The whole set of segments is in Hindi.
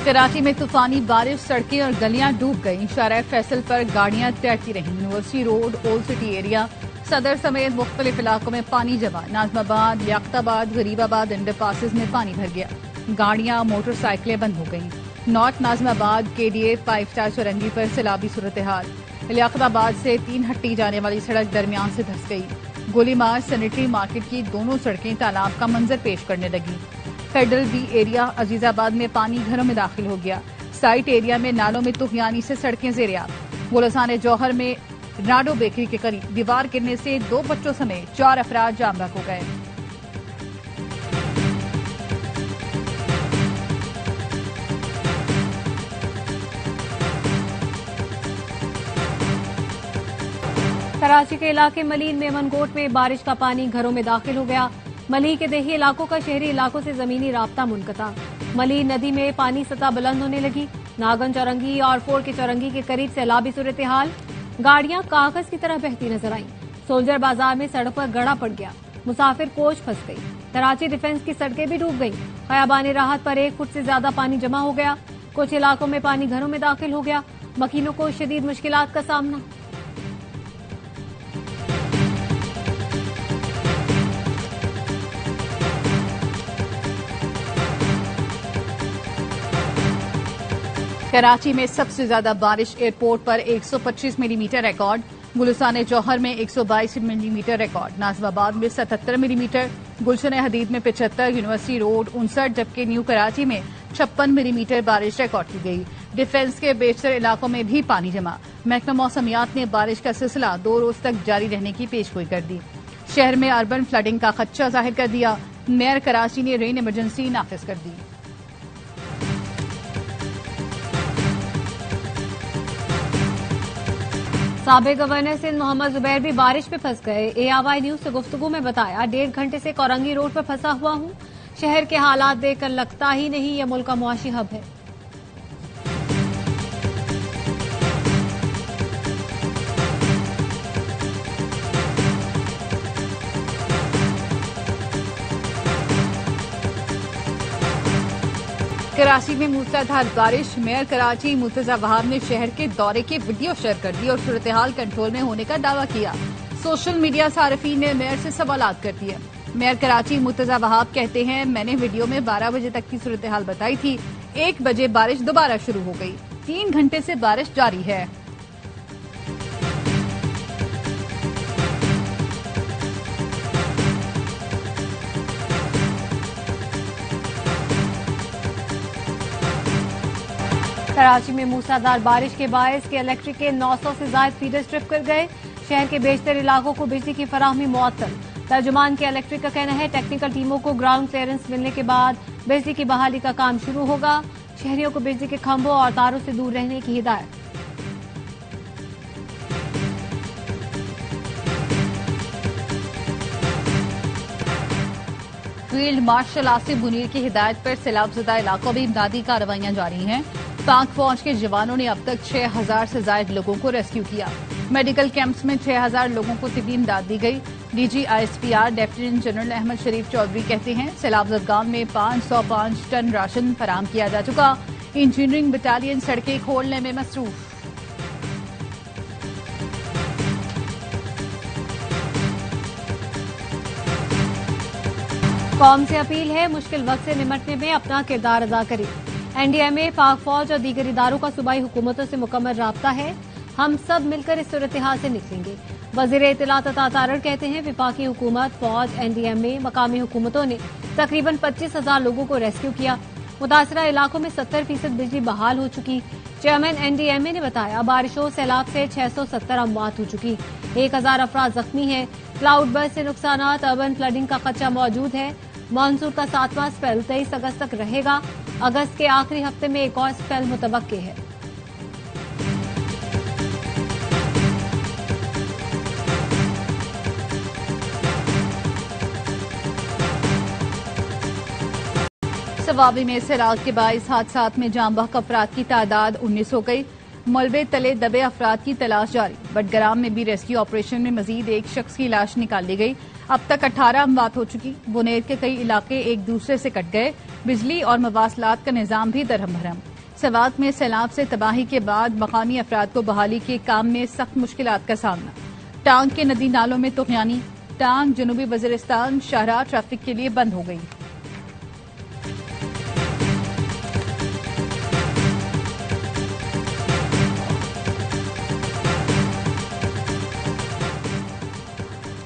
कराची में तूफानी बारिश, सड़कें और गलियां डूब गईं। शाहराह फैसल पर गाड़ियां तैरती रहीं। University road, old city area, सदर समेत मुख्तलिफ इलाकों में पानी जमा। नाजमाबाद, लियाकताबाद, गरीबाबाद अंडर पासिस में पानी भर गया। गाड़ियां, मोटरसाइकिलें बंद हो गईं। नॉर्थ नाजमाबाद केडीए पाइफ्टा चौरंगी पर सैलाबी सूरत हाल। लियाकताबाद से 3 हट्टी जाने वाली सड़क दरमियान से धंस गई। गोलीमार सैनिटरी मार्केट की दोनों सड़कें तालाब का मंजर पेश करने लगी। फेडरल बी एरिया अजीजाबाद में पानी घरों में दाखिल हो गया। साइट एरिया में नालों में तुहियानी से सड़कें ज़ेर-ए-आब। गुलसान जौहर में नाडो बेकरी के करीब दीवार गिरने से 2 बच्चों समेत 4 अफराद जामबहक हो गए। कराची के इलाके मलीन मेमनकोट में बारिश का पानी घरों में दाखिल हो गया। मली के देही इलाकों का शहरी इलाकों से जमीनी राब्ता मुनक़ता। मली नदी में पानी सतह बुलंद होने लगी। नागन चौरंगी और फोर के चौरंगी के करीब सैलाबी सूरत हाल। गाड़ियां कागज की तरह बहती नजर आईं। सोल्जर बाजार में सड़क पर गड़ा पड़ गया। मुसाफिर कोच फंस गई। कराची डिफेंस की सड़कें भी डूब गईं। खयाबानी राहत पर 1 फुट से ज्यादा पानी जमा हो गया। कुछ इलाकों में पानी घरों में दाखिल हो गया। मकीनों को शदीद मुश्किलात का सामना। कराची में सबसे ज्यादा बारिश एयरपोर्ट पर 125 मिलीमीटर रिकॉर्ड। गुलिस्तान जौहर में 122 मिलीमीटर रिकॉर्ड। नाजमाबाद में 77 मिलीमीटर। गुलशन हदीद में 75, यूनिवर्सिटी रोड 59, जबकि न्यू कराची में 56 मिलीमीटर बारिश रिकॉर्ड की गई। डिफेंस के बेशतर इलाकों में भी पानी जमा। महकमा मौसमियात ने बारिश का सिलसिला 2 रोज तक जारी रहने की पेशगोई कर दी। शहर में अर्बन फ्लडिंग का खदशा जाहिर कर दिया। मेयर कराची ने रेन इमरजेंसी नाफिज कर दी। साबिक गवर्नर सिंध मोहम्मद जुबैर भी बारिश में फंस गए। ARY न्यूज से गुफ्तगू में बताया, 1.5 घंटे से कोरंगी रोड पर फंसा हुआ हूं। शहर के हालात देखकर लगता ही नहीं यह मुल्क का मुआशी हब है। कराची में मूसलाधार बारिश। मेयर कराची मुर्तजा वहाब ने शहर के दौरे के वीडियो शेयर कर दी और सूरत हाल कंट्रोल में होने का दावा किया। सोशल मीडिया सार्फिन ने मेयर से सवालात कर दिए। मेयर कराची मुर्तजा वहाब कहते हैं, मैंने वीडियो में 12 बजे तक की सूरत हाल बताई थी। 1 बजे बारिश दोबारा शुरू हो गई। 3 घंटे से बारिश जारी है। कराची में मूसलाधार बारिश के बायस के इलेक्ट्रिक के 900 से ज्यादा फीडर स्ट्रिप कर गए। शहर के बेशतर इलाकों को बिजली की फराहमी मुअत्तल। तर्जुमान के इलेक्ट्रिक का कहना है, टेक्निकल टीमों को ग्राउंड क्लियरेंस मिलने के बाद बिजली की बहाली का काम शुरू होगा। शहरियों को बिजली के खंभों और तारों से दूर रहने की हिदायत। फील्ड मार्शल आसिफ मुनीर की हिदायत पर सैलाबज़दा इलाकों में इमदादी कार्रवाइयां जारी हैं। पाक फौज के जवानों ने अब तक 6000 से ज्यादा लोगों को रेस्क्यू किया। मेडिकल कैंप्स में 6000 लोगों को तिब्बी इमदाद दी गई। DG ISPR lieutenant general Ahmed Sharif Chaudhry कहते हैं, सैलाबज़दगाम में 505 टन राशन फराम किया जा चुका। इंजीनियरिंग बटालियन सड़कें खोलने में मसरूफ। कौम से अपील है, मुश्किल वक्त से निपटने में अपना किरदार अदा करें। NDMA, पाक फौज और दीगर इदारों का सूबाई हुकूमतों से मुकम्मल राब्ता है। हम सब मिलकर इस सूरत हाल से निकलेंगे। वज़ीर इत्तलात अता तारड़ कहते हैं, विफाकी हुकूमत, फौज, NDMA, मकामी हुकूमतों ने तकरीबन 25,000 लोगों को रेस्क्यू किया। मुतासरा इलाकों में 70% बिजली बहाल हो चुकी। चेयरमैन NDMA ने बताया, बारिशों सैलाब से 670 अमवात हो चुकी। 1000 अफराद जख्मी हैं। क्लाउड बर्स्ट से नुकसानात, अर्बन फ्लडिंग का खदशा मौजूद है। मानसून का 7वां स्पेल 23 अगस्त तक रहेगा। अगस्त के आखिरी हफ्ते में एक और स्पेल मुतवक्के है। सवाबी में सैलाब के बाइस हादसात में जामबहक अफराद की तादाद 19 हो गई। मलबे तले दबे अफराद की तलाश जारी। बडगराम में भी रेस्क्यू ऑपरेशन में मजीद एक शख्स की लाश निकाल ली गई। अब तक 18 अमवात हो चुकी। बुनेर के कई इलाके एक दूसरे से कट गए। बिजली और मवासलात का निजाम भी दरहम भरम। सवात में सैलाब से तबाही के बाद मकामी अफराद को बहाली के काम में सख्त मुश्किलात का सामना। टांग के नदी नालों में तुगयानी। टांग जनूबी वजीरिस्तान शाहराह ट्रैफिक के लिए बंद हो गई।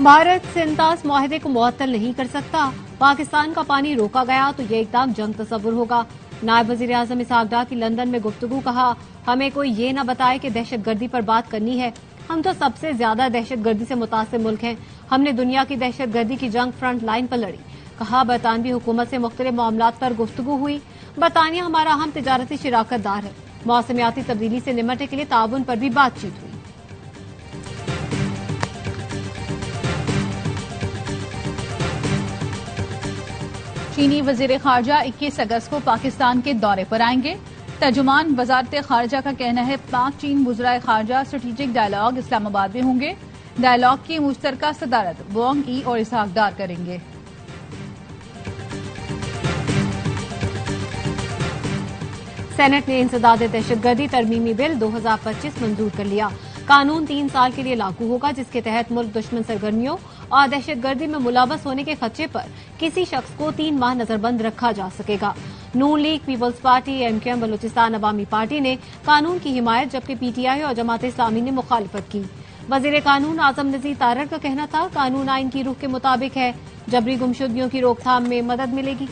भारत सिंतास मुआहदे को मुअत्तल नहीं कर सकता। पाकिस्तान का पानी रोका गया तो ये एकदम जंग तस्वुर होगा। नायब वजीर आजम इसहाक डार की लंदन में गुफ्तगू। कहा, हमें कोई ये न बताए कि दहशतगर्दी पर बात करनी है। हम तो सबसे ज्यादा दहशतगर्दी से मुतासिर मुल्क हैं। हमने दुनिया की दहशतगर्दी की जंग फ्रंट लाइन पर लड़ी। कहा, बरतानवी हुकूमत से मुख्तलिफ मामलात पर गुफ्तगू हुई। बरतानिया हमारा अहम तिजारती शिराकतदार है। मौसमियाती तब्दीली से निपटने के लिए ताउन पर भी बातचीत हुई। चीनी वजीर खारजा 21 अगस्त को पाकिस्तान के दौरे पर आएंगे। तर्जुमान वजारत खारजा का कहना है, पाक चीन वज़राए खारजा स्ट्रेटेजिक डायलॉग इस्लामाबाद में होंगे। डायलॉग की मुश्तरका सदारत वांग यी और इसहाक डार करेंगे। सेनेट ने इंसदाद दहशतगर्दी तरमीमी बिल 2025 मंजूर कर लिया। कानून 3 साल के लिए लागू होगा, जिसके तहत मुल्क दुश्मन सरगर्मियों और दहशतगर्दी में मुलव्वस होने के खदशे पर किसी शख्स को 3 माह नजरबंद रखा जा सकेगा। Noon league, peoples party, MQM, Balochistan Awami party ने कानून की हिमायत, जबकि पीटीआई और जमात इस्लामी ने मुखालिफत की। वजीर कानून आजम नजीर तारड़ का कहना था, कानून आइन की रूह के मुताबिक है। जबरी गुमशुदगियों की रोकथाम में मदद मिलेगी।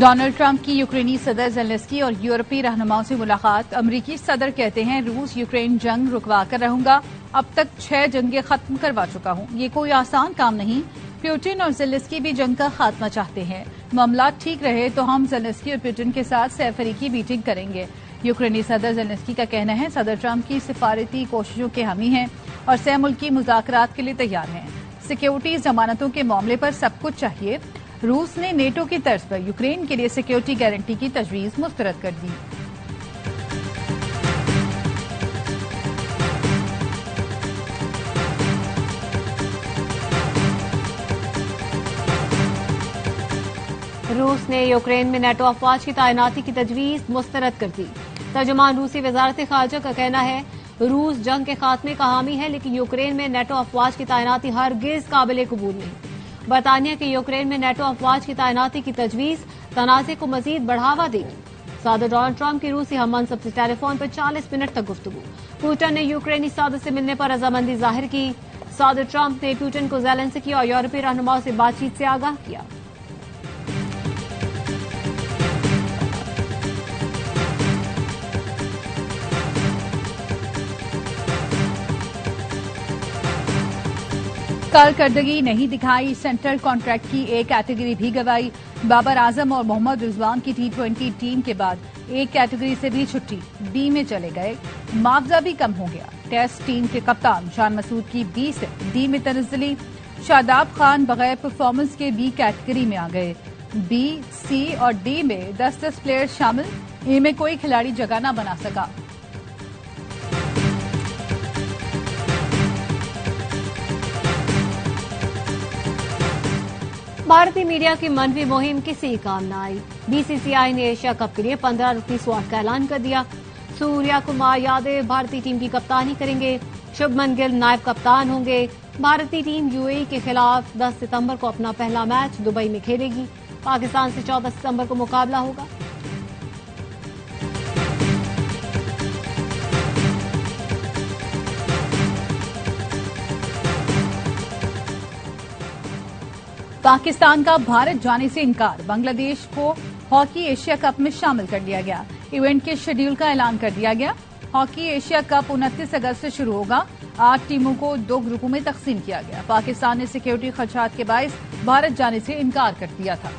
डोनाल्ड ट्रंप की यूक्रेनी सदर ज़ेलेंस्की और यूरोपीय रहनुमाओं से मुलाकात। अमरीकी सदर कहते हैं, रूस यूक्रेन जंग रुकवा कर रहूंगा। अब तक 6 जंगें खत्म करवा चुका हूं। ये कोई आसान काम नहीं। पुतिन और ज़ेलेंस्की भी जंग का खात्मा चाहते हैं। मामला ठीक रहे तो हम ज़ेलेंस्की और पुतिन के साथ सहफरीकी मीटिंग करेंगे। यूक्रेनी सदर ज़ेलेंस्की का कहना है, सदर ट्रंप की सिफारती कोशिशों के हामी हैं और सह मुल्की मुज़ाकरात के लिए तैयार हैं। सिक्योरिटी जमानतों के मामले पर सब कुछ चाहिए। रूस ने नेटो की तर्ज पर यूक्रेन के लिए सिक्योरिटी गारंटी की तजवीज मुस्तरद कर दी। रूस ने यूक्रेन में नेटो अफवाज की तैनाती की तजवीज मुस्तरद कर दी। तर्जुमान रूसी वजारत खारजा का कहना है, रूस जंग के खात्मे का हामी है, लेकिन यूक्रेन में नेटो अफवाज की तैनाती हरगिज काबिल कबूल नहीं। बरतानिया के यूक्रेन में नेटो अफवाज की तैनाती की तजवीज तनाज़े को मजीद बढ़ावा देगी। सदर डोनाल्ड ट्रंप की रूसी हम मनसब से टेलीफोन पर 40 मिनट तक गुफ्तगू। पुतिन ने यूक्रेनी सदर से मिलने पर रजामंदी जाहिर की। सदर ट्रंप ने पुतिन को ज़ेलेंस्की और यूरोपीय रहनुमाओं से बातचीत से आगाह किया। कारकर्दगी नहीं दिखाई। सेंट्रल कॉन्ट्रैक्ट की एक कैटेगरी भी गवाई। बाबर आजम और मोहम्मद रिजवान की T20 टीम के बाद एक कैटेगरी से भी छुट्टी, बी में चले गए। मुआवजा भी कम हो गया। टेस्ट टीम के कप्तान शान मसूद की बी से डी में तनज़्ज़ुली। शादाब खान बगैर परफॉर्मेंस के बी कैटेगरी में आ गए। बी, सी और डी में 10-10 प्लेयर्स शामिल। ए में कोई खिलाड़ी जगह न बना सका। भारतीय मीडिया की मनवी मुहिम किसी काम न आई। बीसीसीआई ने एशिया कप के लिए 15 रुकनी स्क्वाड का ऐलान कर दिया। सूर्या कुमार यादव भारतीय टीम की कप्तानी करेंगे। शुभमन गिल नायब कप्तान होंगे। भारतीय टीम यूएई के खिलाफ 10 सितंबर को अपना पहला मैच दुबई में खेलेगी। पाकिस्तान से 14 सितंबर को मुकाबला होगा। पाकिस्तान का भारत जाने से इनकार। बांग्लादेश को हॉकी एशिया कप में शामिल कर लिया गया। इवेंट के शेड्यूल का ऐलान कर दिया गया। हॉकी एशिया कप 29 अगस्त से शुरू होगा। 8 टीमों को 2 ग्रुपों में तकसीम किया गया। पाकिस्तान ने सिक्योरिटी खदशात के बायस भारत जाने से इनकार कर दिया था।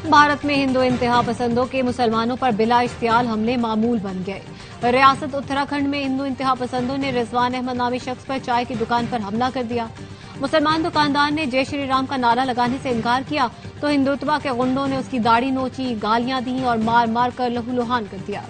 भारत में हिंदू इंतहा पसंदों के मुसलमानों पर बिला इश्तियाल हमले मामूल बन गए। रियासत उत्तराखंड में हिंदू इंतहा पसंदों ने रिजवान अहमद नामी शख्स पर चाय की दुकान पर हमला कर दिया। मुसलमान दुकानदार ने जय श्री राम का नारा लगाने से इनकार किया तो हिंदुत्वा के गुंडों ने उसकी दाढ़ी नोची, गालियां दी और मार मार कर लहूलुहान कर दिया।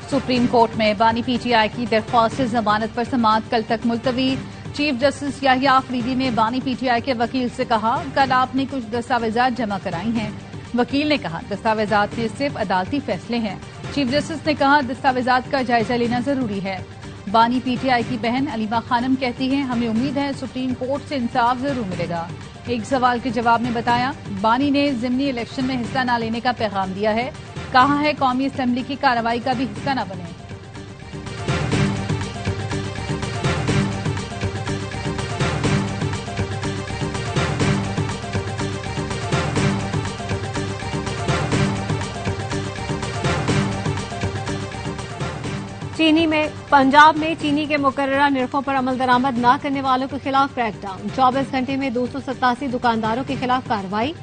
सुप्रीम कोर्ट में बानी पीटीआई की दरख्वास्त जमानत पर समाअत कल तक मुलतवी। चीफ जस्टिस याहिया अफरीदी ने बानी पीटीआई के वकील से कहा, कल आपने कुछ दस्तावेजात जमा कराई हैं। वकील ने कहा, दस्तावेजात में सिर्फ अदालती फैसले हैं। चीफ जस्टिस ने कहा, दस्तावेजात का जायजा लेना जरूरी है। बानी पीटीआई की बहन अलीमा खानम कहती हैं, हमें उम्मीद है सुप्रीम कोर्ट से इंसाफ जरूर मिलेगा। एक सवाल के जवाब में बताया, बानी ने जिमनी इलेक्शन में हिस्सा न लेने का पैगाम दिया है। कहा है, कौमी असेंबली की कार्रवाई का भी हिस्सा न बने। पंजाब में चीनी के मुकर्ररा निर्खों पर अमल दरामद न करने वालों के खिलाफ क्रैकडाउन। 24 घंटे में 287 दुकानदारों के खिलाफ कार्रवाई।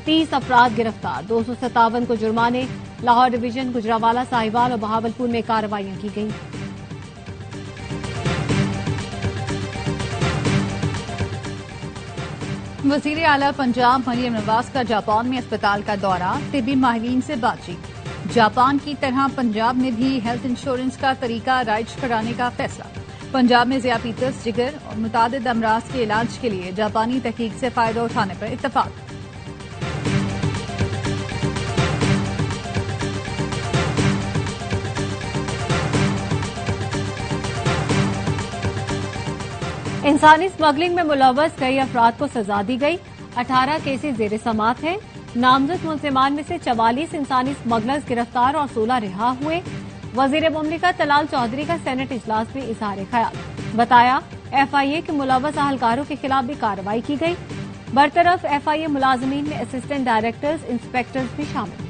30 अफराद गिरफ्तार। 257 को जुर्माने। लाहौर डिवीजन, गुजरावाला, साहिवाल और बहावलपुर में कार्रवाइयां की गईं। वजीर आला पंजाब मरियम नवाज का जापान में अस्पताल का दौरा। तिब्बी माहिरीन से बातचीत। जापान की तरह पंजाब में भी हेल्थ इंश्योरेंस का तरीका राइज कराने का फैसला। पंजाब में ज़ियापीतस, जिगर और मुतादिद अमराज के इलाज के लिए जापानी तहकीक से फायदा उठाने पर इत्तफाक। इंसानी स्मगलिंग में मुलव्वस कई अफराद को सजा दी गई। 18 केसेस जेर समाअत हैं। नामजद मुल्जिमान में से 44 इंसानी स्मगलर्स गिरफ्तार और 16 रिहा हुए। वजीर मुमलिकत तलाल चौधरी का सेनेट इजलास में इजहार ख्याल। बताया, एफआईए के मुलव्वस अहलकारों के खिलाफ भी कार्रवाई की गई। बरतरफ एफआईए मुलाजमीन में असिस्टेंट डायरेक्टर्स, इंस्पेक्टर्स भी शामिल हैं।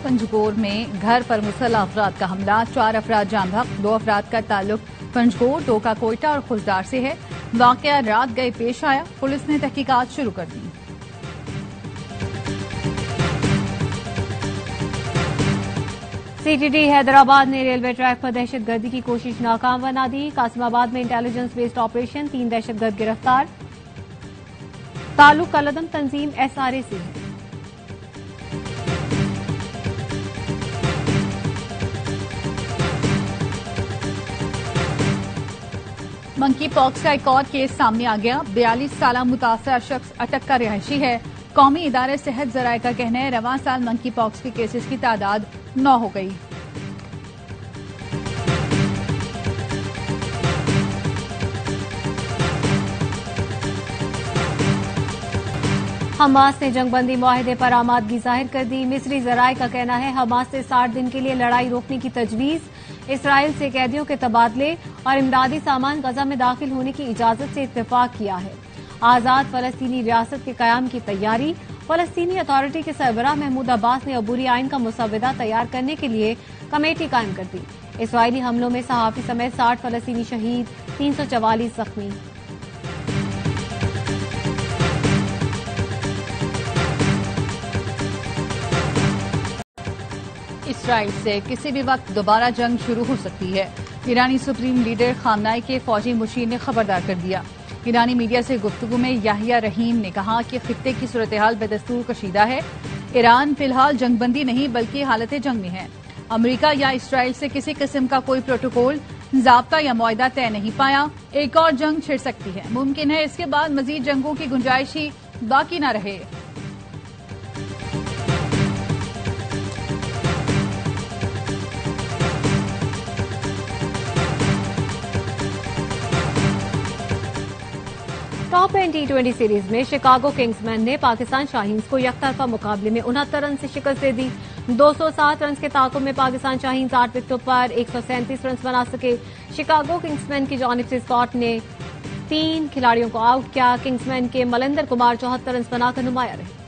पंजगोर में घर पर मुसल्लह अफराद का हमला। 4 अफराद जाम बहक। 2 अफराद का ताल्लुक पंजगोर, डोका कोयटा और खुजदार से है। वाकया रात गए पेश आया। पुलिस ने तहकीकात शुरू कर दी। सीटीडी हैदराबाद ने रेलवे ट्रैक पर दहशतगर्दी की कोशिश नाकाम बना दी। कासिमाबाद में इंटेलिजेंस बेस्ड ऑपरेशन। 3 दहशतगर्द गिरफ्तार। ताल्लुक कलदम तंजीम एसआरए से है। मंकी पॉक्स का एक और केस सामने आ गया। 42 साल मुतासरा शख्स अटक का रिहायशी है। कौमी इदारे सेहत जराये का कहना है, रवां साल मंकी पॉक्स के केसेस की तादाद 9 हो गई। हमास ने जंगबंदी मुआहदे पर आमादगी जाहिर कर दी। मिस्री जराये का कहना है, हमास से 60 दिन के लिए लड़ाई रोकने की तजवीज। इसराइल से कैदियों के तबादले और इमदादी सामान गजा में दाखिल होने की इजाजत से इत्तेफाक किया है। आजाद फलस्तीनी रियासत के कयाम की तैयारी। फलस्तीनी अथॉरिटी के सरबराह महमूद अब्बास ने अबूरी आइन का मुसवदा तैयार करने के लिए कमेटी कायम कर दी। इसराइली हमलों में सहाफी समेत 60 फलस्तीनी शहीद, 344 जख्मी। इसराइल से किसी भी वक्त दोबारा जंग शुरू हो सकती है। ईरानी सुप्रीम लीडर खामनाई के फौजी मुशीर ने खबरदार कर दिया। ईरानी मीडिया से गुफ्तगू में याहिया रहीम ने कहा कि खित्ते की सूरत-ए-हाल बेदस्तूर कशीदा है। ईरान फिलहाल जंगबंदी नहीं बल्कि हालत जंग में है। अमरीका या इसराइल से किसी किस्म का कोई प्रोटोकॉल, ज़ाब्ता या मुआहदा तय नहीं पाया। एक और जंग छिड़ सकती है। मुमकिन है इसके बाद मजीद जंगों की गुंजाइश ही बाकी न रहे। टॉप 10 T20 सीरीज में शिकागो किंग्समैन ने पाकिस्तान शाहीन्स को यकतरफा मुकाबले में 69 रन से शिकस्त दे दी। 207 रन के ताकुब में पाकिस्तान शाहीन्स 8 विकेटों पर 137 रन बना सके। शिकागो किंग्समैन की जानिब से स्कॉट ने 3 खिलाड़ियों को आउट किया। किंग्समैन के मलिंदर कुमार 74 रन बनाकर नुमाया रहे।